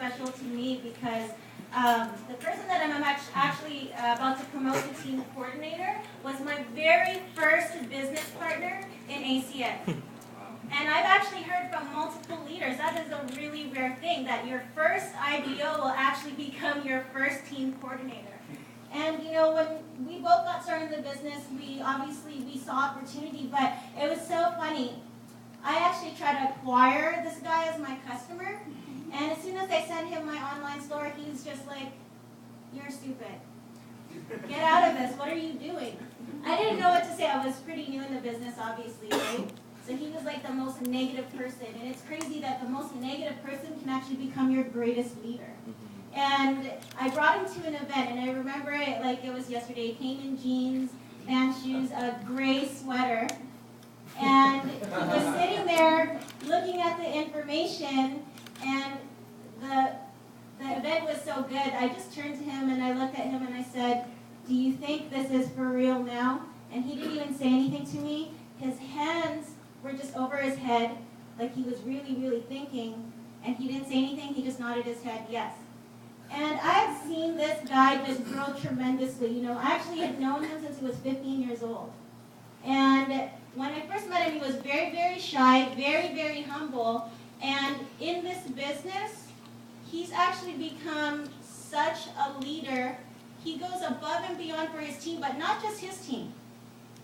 special to me because the person that I'm actually about to promote to team coordinator was my very first business partner in ACN. And I've actually heard from multiple leaders, that is a really rare thing, that your first IBO will actually become your first team coordinator. And you know, when we both got started in the business, we saw opportunity, but it was so funny. I actually tried to acquire this guy as my customer, and as soon as I sent him my online store, he was just like, "You're stupid. Get out of this. What are you doing?" I didn't know what to say. I was pretty new in the business, obviously, right? So he was like the most negative person, and it's crazy that the most negative person can actually become your greatest leader. And I brought him to an event, and I remember it like it was yesterday. He came in jeans, band shoes, a gray sweater, and he was sitting there looking at the information, and the event was so good. I just turned to him, and I looked at him, and I said, "Do you think this is for real now?" And he didn't even say anything to me. His hands were just over his head, like he was really, really thinking, and he didn't say anything. He just nodded his head, yes. And I had seen this guy just grow tremendously. You know, I actually had known him since he was 15 years old. And when I first met him, he was very, very shy, very, very humble. And in this business, he's actually become such a leader. He goes above and beyond for his team, but not just his team.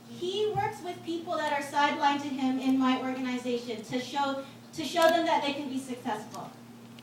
He works with people that are sidelined to him in my organization to show them that they can be successful.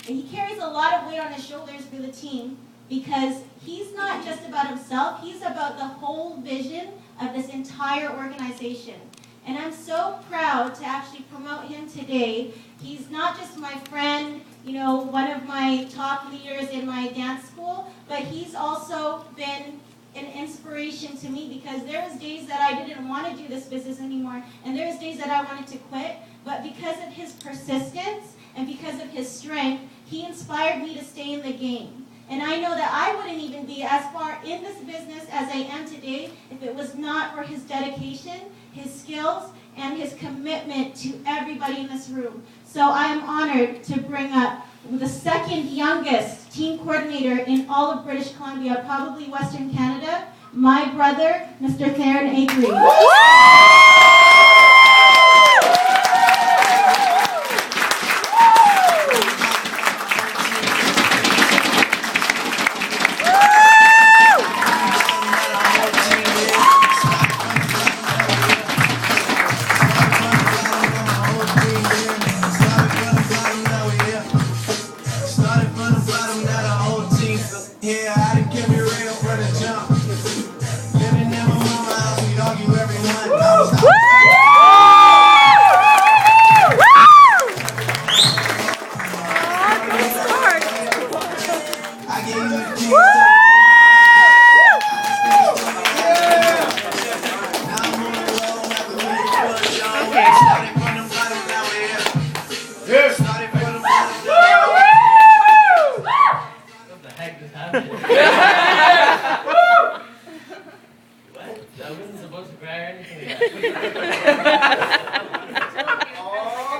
And he carries a lot of weight on his shoulders for the team because he's not just about himself, he's about the whole vision of this entire organization. And I'm so proud to actually promote him today. He's not just my friend, you know, one of my top leaders in my dance school, but he's also been an inspiration to me because there was days that I didn't want to do this business anymore, and there was days that I wanted to quit, but because of his persistence and because of his strength, he inspired me to stay in the game. And I know that I wouldn't even be as far in this business as I am today if it was not for his dedication, his skills, and his commitment to everybody in this room. So I am honored to bring up the second youngest team coordinator in all of British Columbia, probably Western Canada, my brother, Mr. Theron Eikre.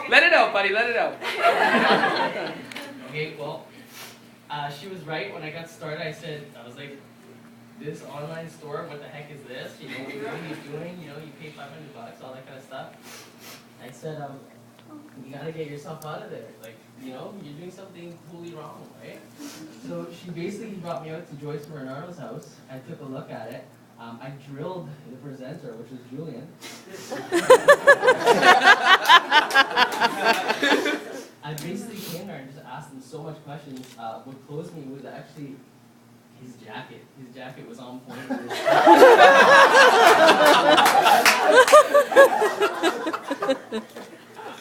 Let it out, buddy, let it out. Okay, well, she was right. When I got started, I was like, this online store, what the heck is this? You know, what are you doing? You know, you pay $500, all that kind of stuff. I said, you gotta get yourself out of there. Like, you know, you're doing something totally wrong, right? So she basically brought me out to Joyce Bernardo's house. I took a look at it. I drilled the presenter, which was Julian. I basically came there and just asked him so much questions. What closed me was actually his jacket. His jacket was on point.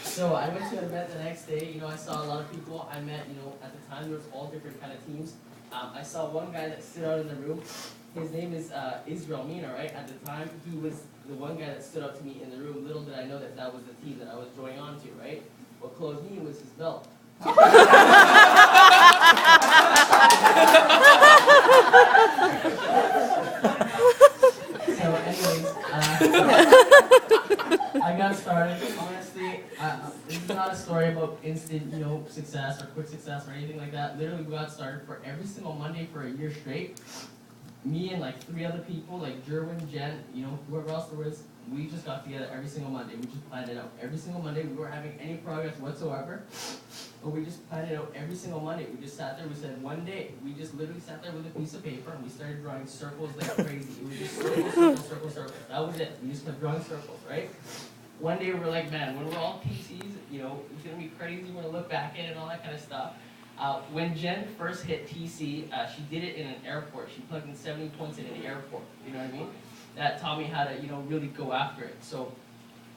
So I went to an event the next day. You know, I saw a lot of people. I met, you know, at the time there was all different kind of teams. I saw one guy that stood out in the room. His name is Israel Mina, right? At the time, he was the one guy that stood out to me in the room. Little did I know that that was the team that I was joining on to, right? What closed me was his belt. So anyways, I got started. Honestly, this is not a story about instant, success or quick success or anything like that. Literally, we got started for every single Monday for a year straight. Me and like 3 other people, like Jerwin, Jen, whoever else there was, we just got together every single Monday. We just planned it out. Every single Monday, we weren't having any progress whatsoever, but we just planned it out every single Monday. We just sat there, we said one day, we just literally sat there with a piece of paper and we started drawing circles like crazy. It was just circles. That was it. We just kept drawing circles, right? One day we were like, man, when we're all PCs, it's gonna be crazy. We're gonna look back at it and all that kind of stuff. When Jen first hit TC, she did it in an airport. She plugged in 70 points in an airport. You know what I mean? That taught me how to, really go after it. So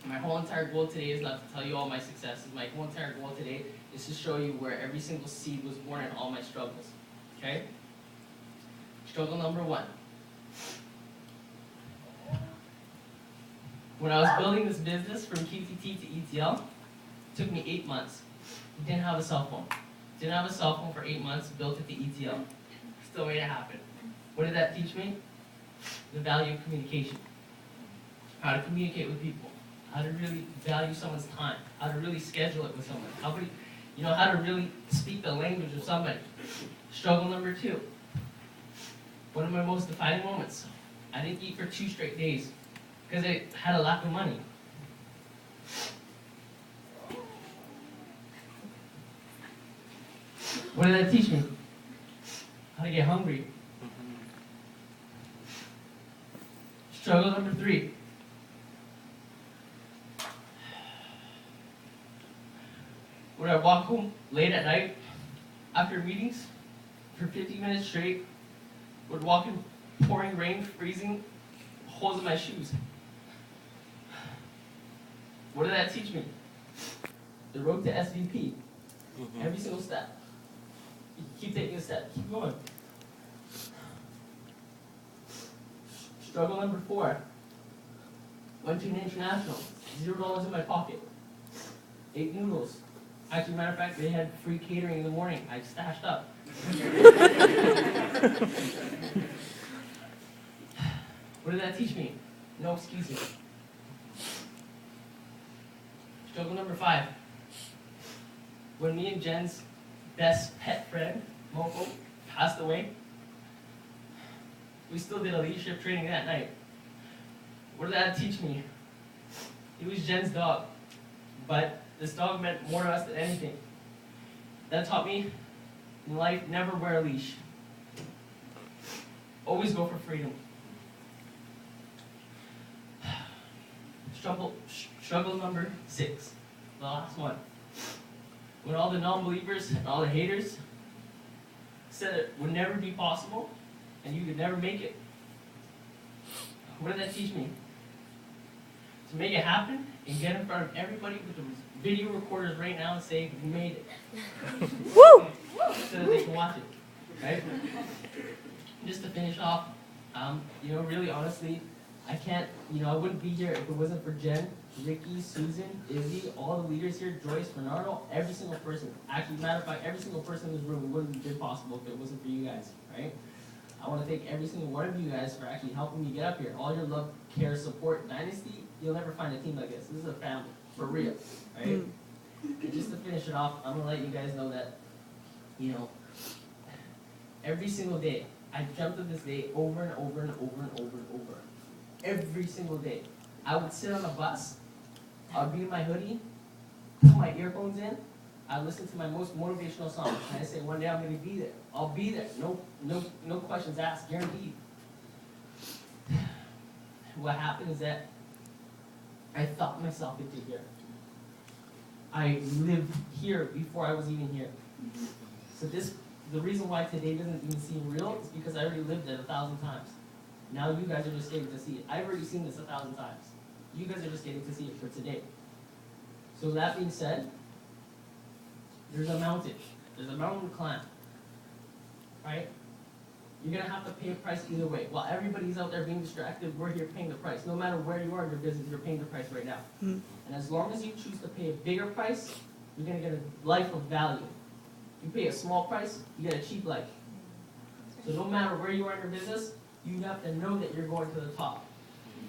my whole entire goal today is not to tell you all my successes. My whole entire goal today is to show you where every single seed was born in all my struggles. Okay? Struggle number 1. When I was building this business from QTT to ETL, it took me 8 months. Didn't have a cell phone. Didn't have a cell phone for 8 months, built it to ETL. Still made it happen. What did that teach me? The value of communication. How to communicate with people. How to really value someone's time. How to really schedule it with someone. How to really speak the language of somebody. Struggle number 2. One of my most defining moments. I didn't eat for 2 straight days because I had a lack of money. What did that teach me? How to get hungry. Struggle number 3. When I walk home late at night, after meetings, for 50 minutes straight, would walk in pouring rain, freezing, holes in my shoes. What did that teach me? The road to SVP. Every single step. You keep taking a step. Keep going. Struggle number 4. Went to an international. $0 in my pocket. Ate noodles. Actually, matter of fact, they had free catering in the morning. I stashed up. What did that teach me? No excuses. Struggle number 5. When me and Jen's best pet friend, Moko, passed away, we still did a leadership training that night. What did that teach me? He was Jen's dog, but this dog meant more to us than anything. That taught me, in life, never wear a leash. Always go for freedom. Struggle number 6, the last one. When all the non-believers and all the haters said it would never be possible and you could never make it. What did that teach me? To make it happen and get in front of everybody with the video recorders right now and say, we made it. Woo! So that they can watch it, right? Just to finish off, really honestly, I can't, I wouldn't be here if it wasn't for Jen, Ricky, Susan, Izzy, all the leaders here, Joyce, Bernardo, every single person. Actually, matter of fact, every single person in this room wouldn't have been possible if it wasn't for you guys, right? I want to thank every single one of you guys for actually helping me get up here. All your love, care, support, Dynasty, you'll never find a team like this. This is a family, for real, right? And just to finish it off, I'm going to let you guys know that, every single day, I jumped on this day over and over and over and over and over. Every single day. I would sit on a bus, I'd be in my hoodie, put my earphones in, I listen to my most motivational song, and I say, one day I'm going to be there. I'll be there. No questions asked, guaranteed. What happened is that I thought myself into here. I lived here before I was even here. So the reason why today doesn't even seem real is because I already lived it 1,000 times. Now you guys are just getting to see it. I've already seen this 1,000 times. You guys are just getting to see it for today. So that being said, there's a mountain. There's a mountain to climb. Right? You're going to have to pay a price either way. While everybody's out there being distracted, we're here paying the price. No matter where you are in your business, you're paying the price right now. And as long as you choose to pay a bigger price, you're going to get a life of value. You pay a small price, you get a cheap life. So no matter where you are in your business, you have to know that you're going to the top.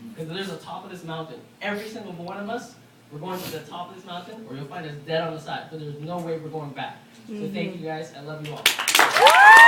Because there's a top of this mountain. Every single one of us we're going to the top of this mountain, or you'll find us dead on the side. But there's no way we're going back. So thank you guys. I love you all.